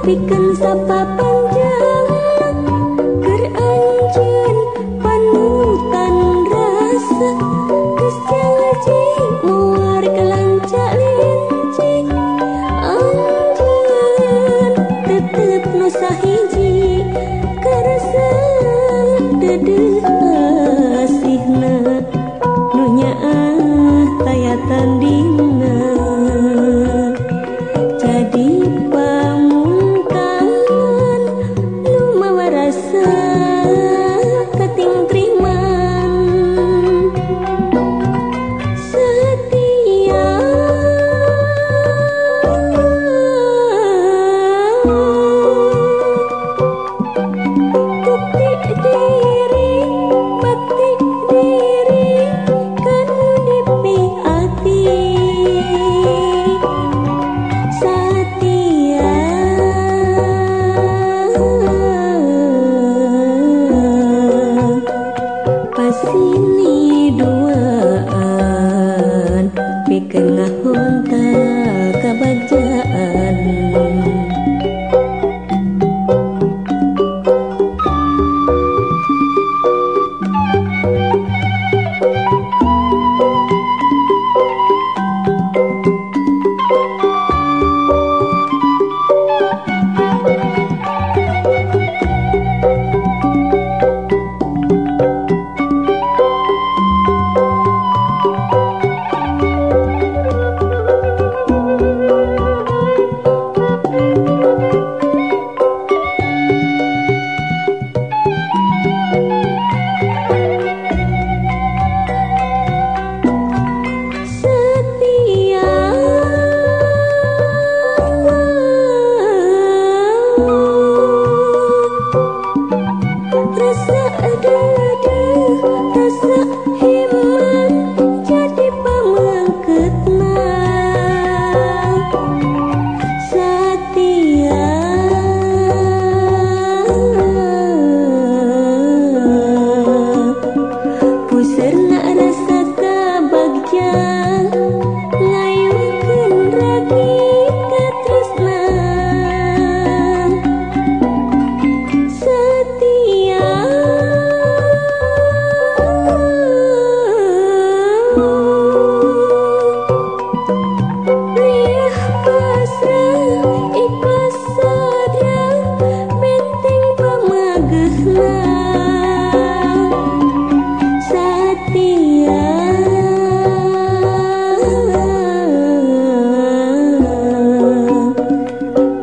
pikeun sapa panjang keur anjeun panutan rasa geus janji muar kelanca lincik anjeun tetep nu sahiji karasa dedeuh asihna nu nyaah taya tandingna jadi pamungkaman nu mawa rasa kating triman setia bukti diri bakti diri kanu dipiati setia pasini duaan pikeun ngahonta kabagjaan rasa dedeuh rasa himan jadi pamangkeutna setia puseurna rasa kabagja ngayuhkeun ragi katresnan setia liah pasrah ikhlas sadrah benteng pamageusna setia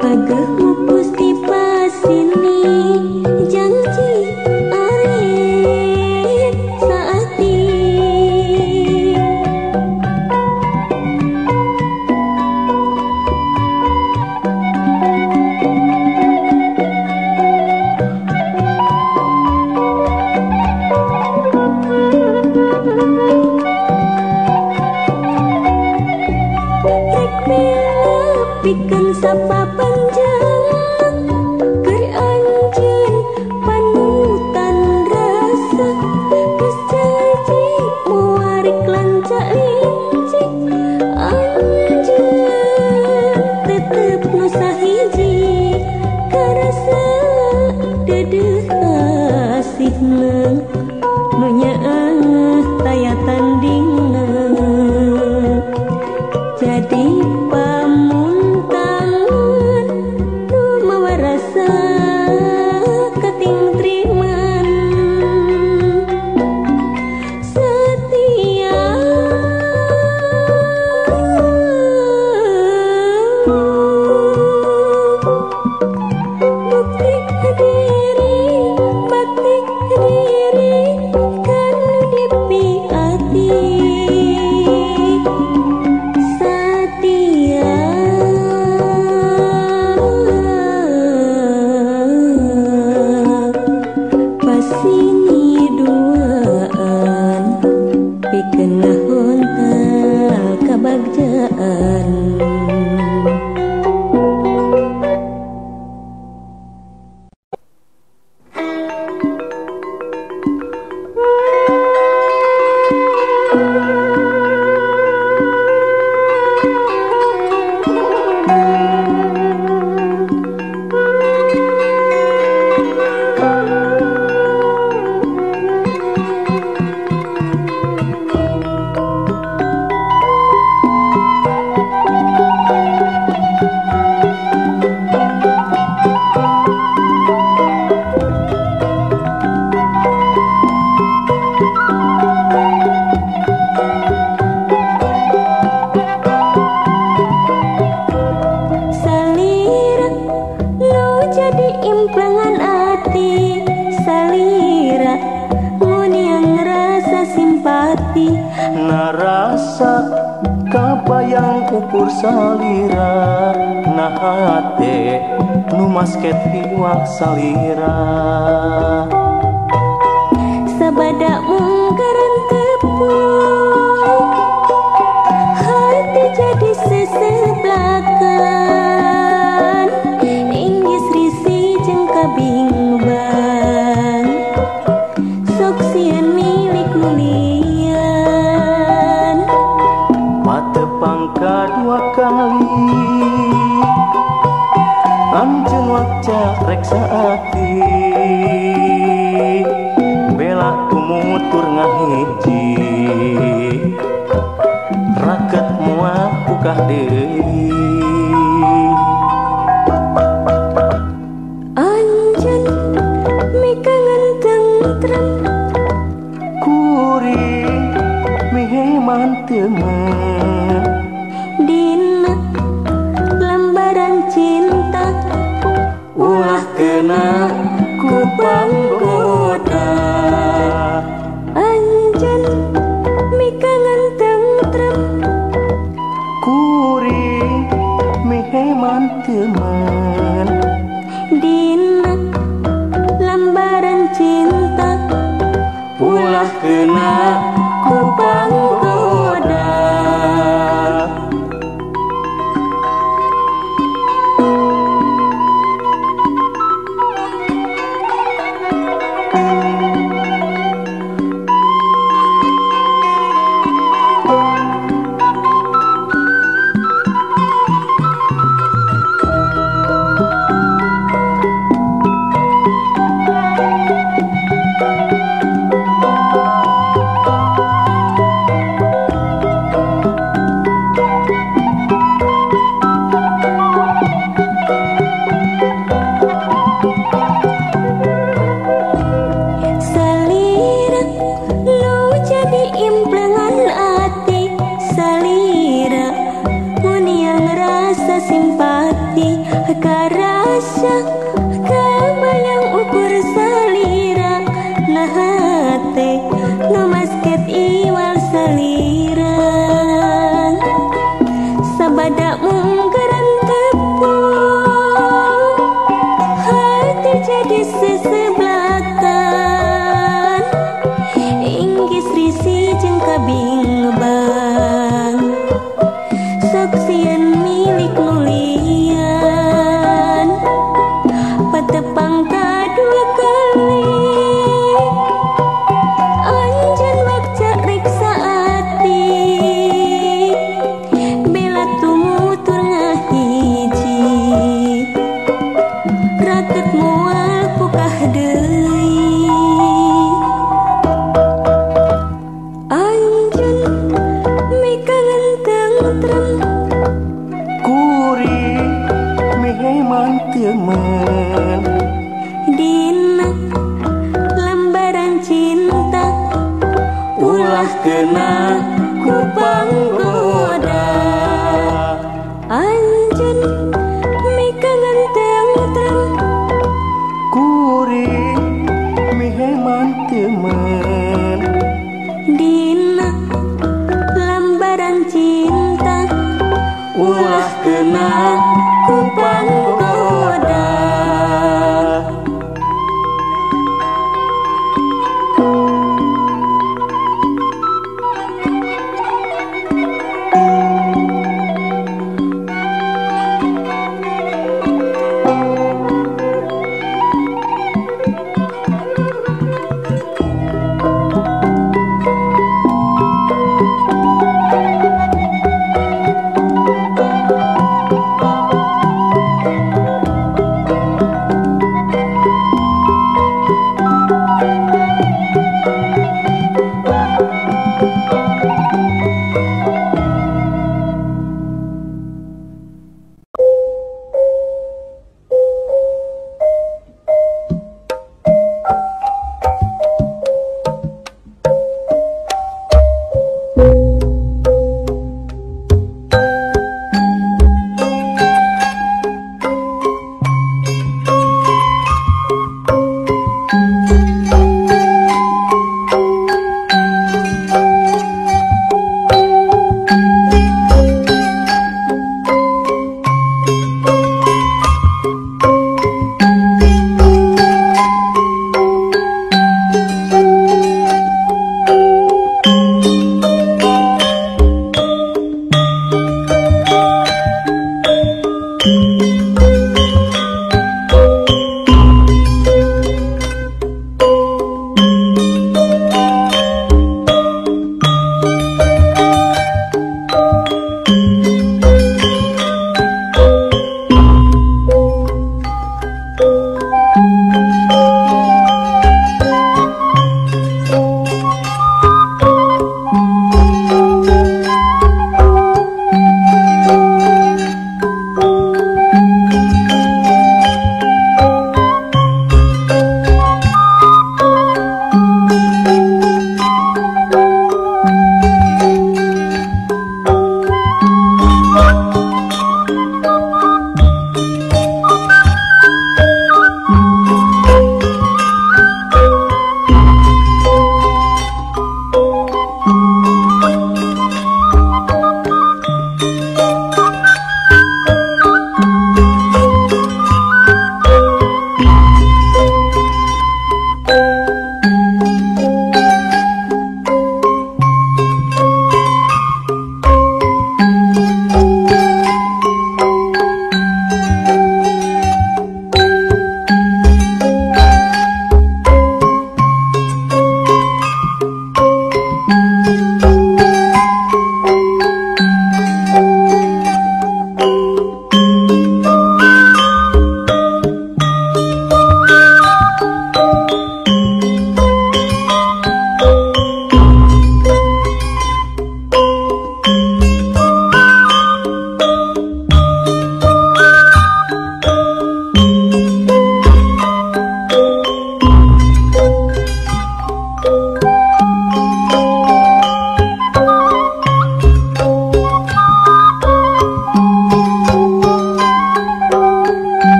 pageuh mupus di pasini janji arit saati rek mila pikeun sapa panjang keur anjeun panutan rasa geus janji muar kelanca lincik anjeun tetep nu sahiji karasa dedeuh asihna nu nyaah taya tandingna jadi pamungkaman rasa kabayang ukur salira nah hate nu masket piwak salira sabada mungkaran tepung hati jadi seseblakan inggis risi jeung kabingban sok sieun milik nulian matepang kadua kali anjeun wakca reksa ati bela tumutur ngahiji raket moal bukah deui anjeun mikangen tentrem kuring mihe manteun dina lembaran cinta ulah kena ku panggoda anjeun mikangen tentrem kuring mihe manteun dina lembaran cinta ulah kena ku panggoda salira lu jadi implengan ati salira mun yang rasa simpati karasa kabayang ukur salira nah hate nu masket iwal salira sabada mungkaran tepung hati jadi seseblakan inggis risi jeung kabingban sok sieun milik nulian patepang kadua kali anjeun wakca reksa ati bela tumutur ngahiji raket moal bukah deui anjeun mikangen tentrem kuring mihe manteun dina lembaran cinta ulah kena ku panggoda anjeun mikangen tentrem kuring mihe manteun dina lembaran cinta ulah kena ku panggoda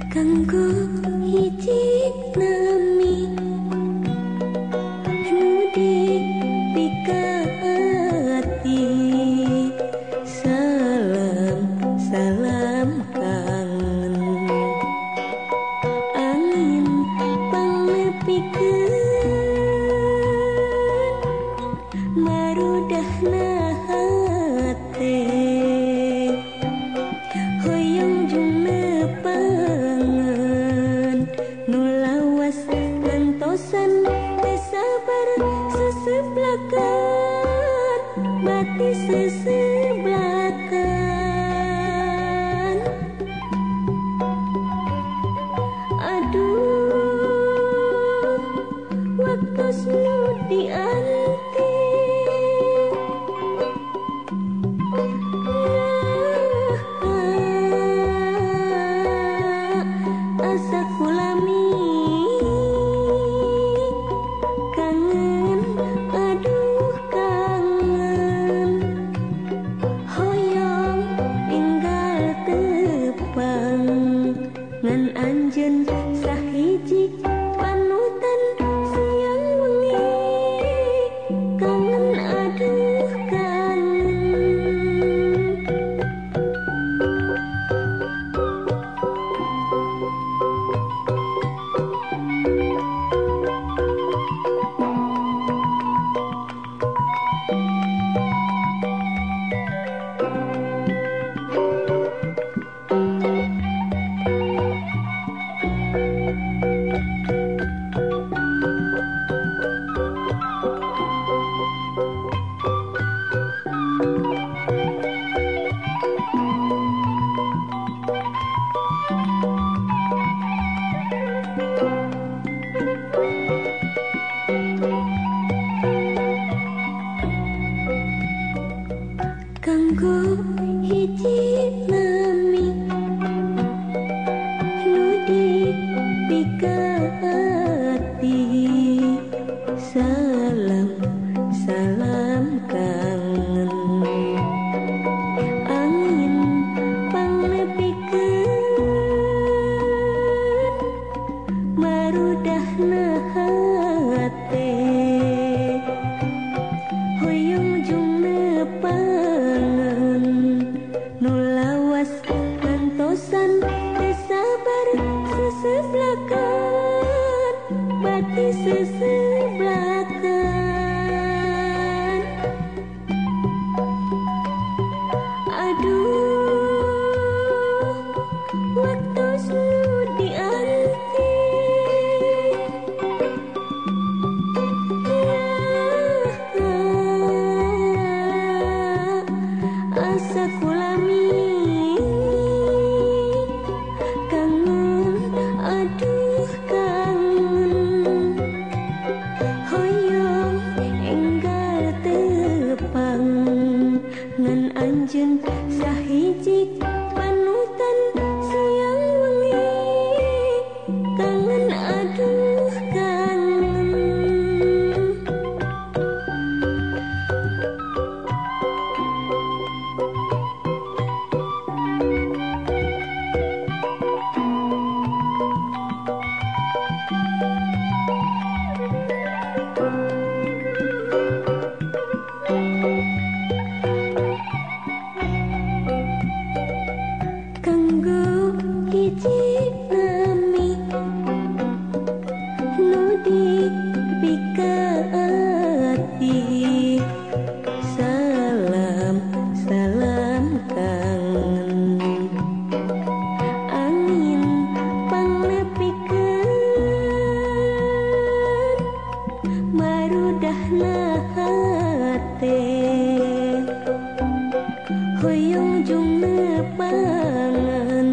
Kanggo hiji nami nudi pikati salam salam kangen angin panglepikeun marudahna hate hoyong jung nepangan nulawas gantosan sabar seseblakan mati seseblakan aduh waktu selalu dianti asa kulami kangen aduh kangen hoyong tinggal tepang ngan anjeun sahiji panutan siang wengi kangen aduh kangen kanggo hiji nami nudi pikati salam salam kangen angin panglepikeun marudahna hate hoyong jung nepangan nulawas gantosan sabar seseblakan mati seseblakan aduh waktu selalu dianti asa kulami kangen aduh kangen hoyong enggal tepang ngan anjeun sahiji panutan siang wengi kangen aduh kangen kanggo hiji nami nudi pikati salam salam kangen angin panglepikeun marudahna hate hoyong jung nepangan